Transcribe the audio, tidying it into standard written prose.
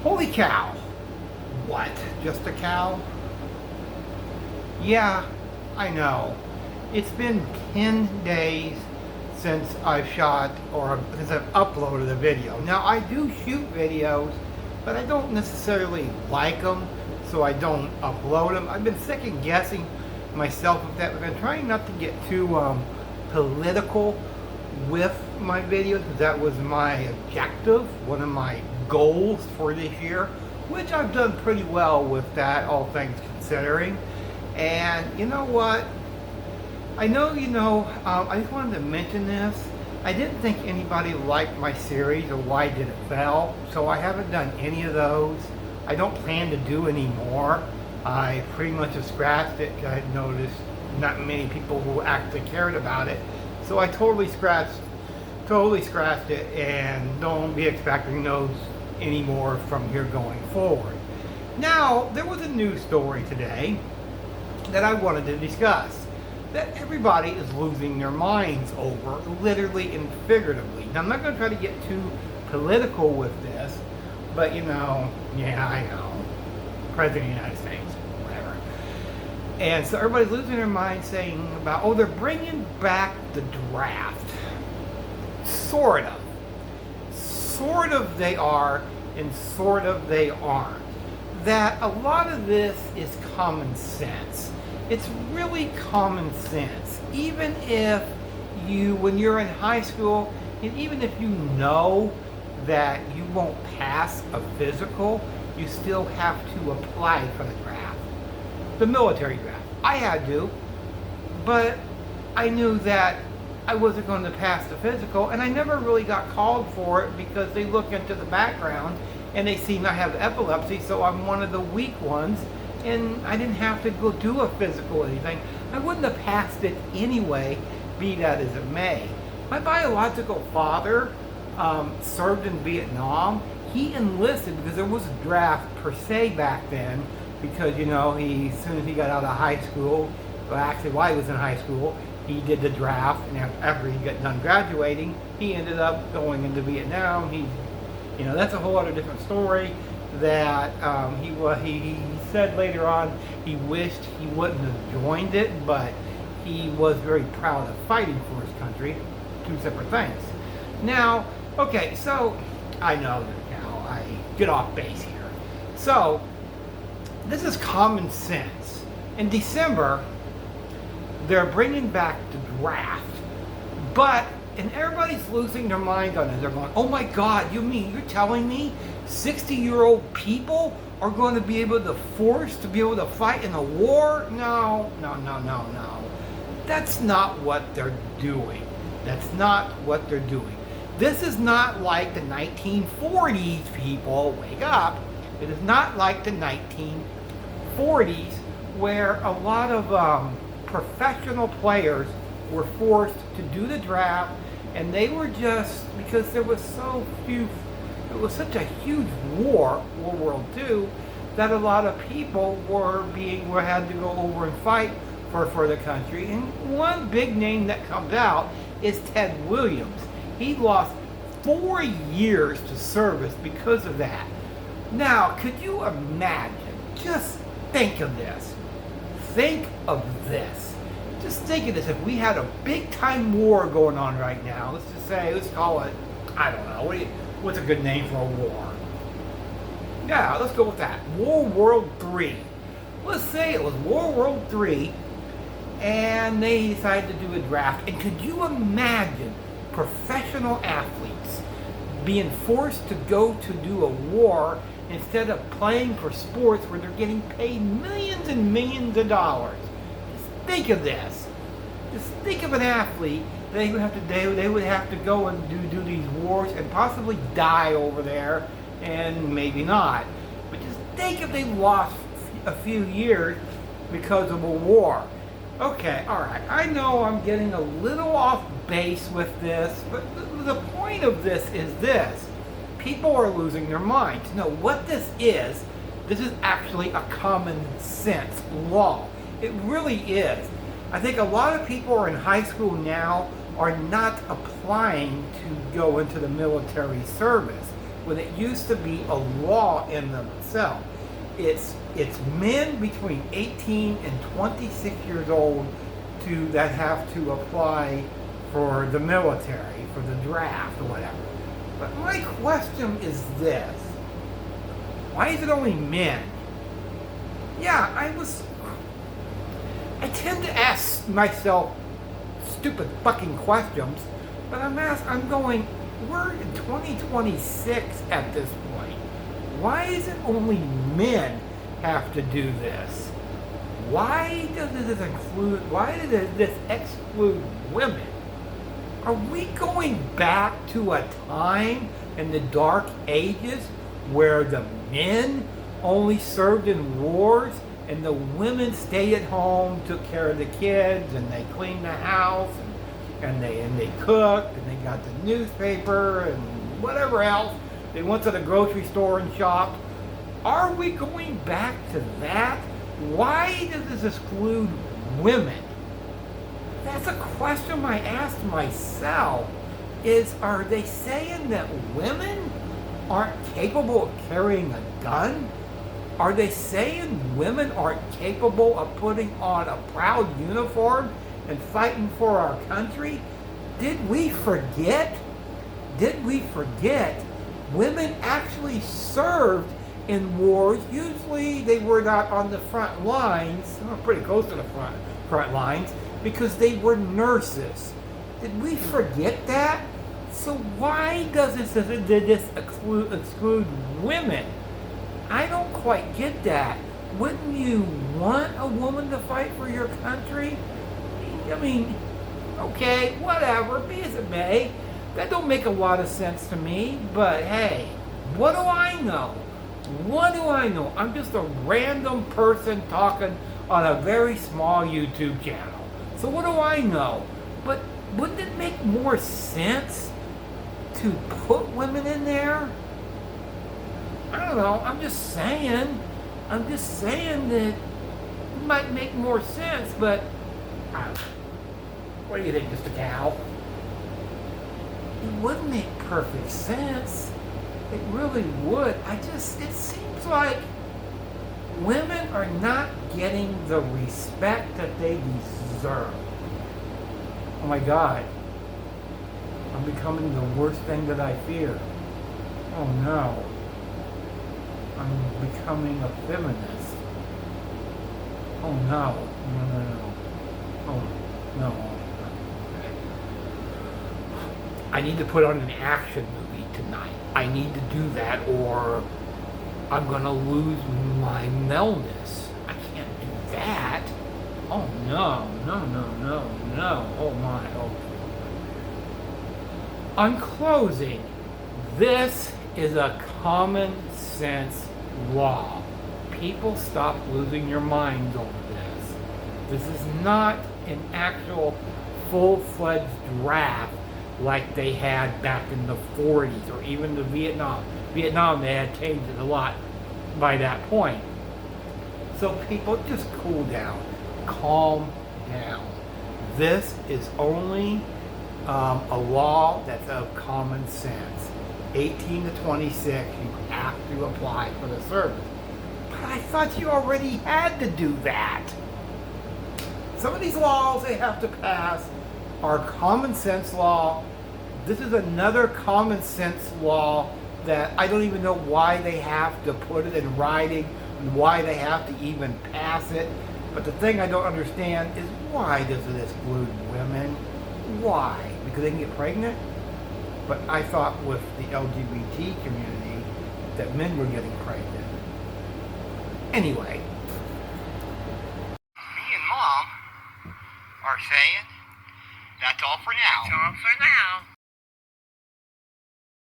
Holy cow. What? Just a cow? Yeah, I know. It's been 10 days since I've shot or since I've uploaded a video. Now, I do shoot videos, but I don't necessarily like them, so I don't upload them. I've been second guessing myself with that. I've been trying not to get too political with my videos, because that was my objective, one of my goals for this year, which I've done pretty well with that, all things considering. And you know what? I know I just wanted to mention this. I didn't think anybody liked my series or Why Did It Fail, so I haven't done any of those. I don't plan to do any more. I pretty much have scratched it. I had noticed not many people who actually cared about it. So I totally scratched it, and don't be expecting those anymore from here going forward. Now, there was a news story today that I wanted to discuss that everybody is losing their minds over, literally and figuratively. Now, I'm not going to try to get too political with this, but yeah, I know. President of the United States, whatever. And so everybody's losing their mind saying about, oh, they're bringing back the draft. Sort of. Sort of they are, and sort of they aren't. That a lot of this is common sense. It's really common sense. Even if when you're in high school, and even if you know that you won't pass a physical, you still have to apply for the draft. The military draft. I had to, but I knew that I wasn't going to pass the physical, and I never really got called for it because they look into the background and they see I have epilepsy, so I'm one of the weak ones, and I didn't have to go do a physical or anything. I wouldn't have passed it anyway, be that as it may. My biological father served in Vietnam. He enlisted because there was a draft per se back then, because as soon as he got out of high school, well, actually while he was in high school, he did the draft, and after he got done graduating, he ended up going into Vietnam. That's a whole other different story. That he said later on he wished he wouldn't have joined it, but he was very proud of fighting for his country. Two separate things. Now, okay, so I know that now I get off base here. So this is common sense. In December, they're bringing back the draft, and everybody's losing their mind on it. They're going, oh my God, you're telling me 60-year-old people are going to be able to fight in a war? No. That's not what they're doing. That's not what they're doing. This is not like the 1940s, people. Wake up. It is not like the 1940s where a lot of professional players were forced to do the draft, and they were just, because there was it was such a huge war, World War II, that a lot of people had to go over and fight for the country. And one big name that comes out is Ted Williams. He lost 4 years to service because of that. Now, could you imagine? Just think of this. Think of this. Just think of this. If we had a big time war going on right now, let's call it, I don't know, what's a good name for a war? Yeah, let's go with that. World War III. Let's say it was World War III, and they decided to do a draft. And could you imagine professional athletes being forced to go to do a war instead of playing for sports where they're getting paid millions and millions of dollars? Just think of this. Just think of an athlete. They would have to go and do these wars and possibly die over there, and maybe not. But just think if they lost a few years because of a war. Okay, all right. I know I'm getting a little off base with this, but the point of this is this. People are losing their minds. No, what this is actually a common sense law. It really is. I think a lot of people are in high school now are not applying to go into the military service, when it used to be a law in themselves. It's men between 18 and 26 years old that have to apply for the military, for the draft or whatever. But my question is this. Why is it only men? Yeah, I tend to ask myself stupid fucking questions, but I'm going, we're in 2026 at this point. Why is it only men have to do this? Why does this exclude women? Are we going back to a time in the Dark Ages where the men only served in wars and the women stayed at home, took care of the kids, and they cleaned the house, and they cooked, and they got the newspaper and whatever else? They went to the grocery store and shopped. Are we going back to that? Why does this exclude women? That's a question I asked myself. Are they saying that women aren't capable of carrying a gun? Are they saying women aren't capable of putting on a proud uniform and fighting for our country? Did we forget? Women actually served in wars. Usually they were not on the front lines, pretty close to the front lines, because they were nurses. Did we forget that? So why does this exclude women? I don't quite get that. Wouldn't you want a woman to fight for your country? I mean, okay, whatever, be as it may. That don't make a lot of sense to me, but hey, what do I know? What do I know? I'm just a random person talking on a very small YouTube channel. So what do I know? But wouldn't it make more sense to put women in there? I don't know. I'm just saying that it might make more sense, but I don't know. What do you think, Mr. Cow? It would make perfect sense. It really would. It seems like women are not getting the respect that they deserve. Oh my God. I'm becoming the worst thing that I fear. Oh no. I'm becoming a feminist. Oh no. No. Oh no. I need to put on an action movie tonight. I need to do that or I'm going to lose my maleness. I can't do that. Oh no. Oh my. Oh. On closing, this is a common sense law. People stop losing your minds over this. This is not an actual full-fledged draft like they had back in the 40s or even the Vietnam. Vietnam, they had changed it a lot by that point. So people, just cool down. Calm down. This is only a law that's of common sense. 18 to 26, you have to apply for the service. But I thought you already had to do that. Some of these laws they have to pass are common sense law. This is another common sense law that I don't even know why they have to put it in writing and why they have to even pass it. But the thing I don't understand is why does it exclude women? Why? Because they can get pregnant? But I thought with the LGBT community that men were getting pregnant. Anyway. Me and Mom are saying that's all for now. That's all for now.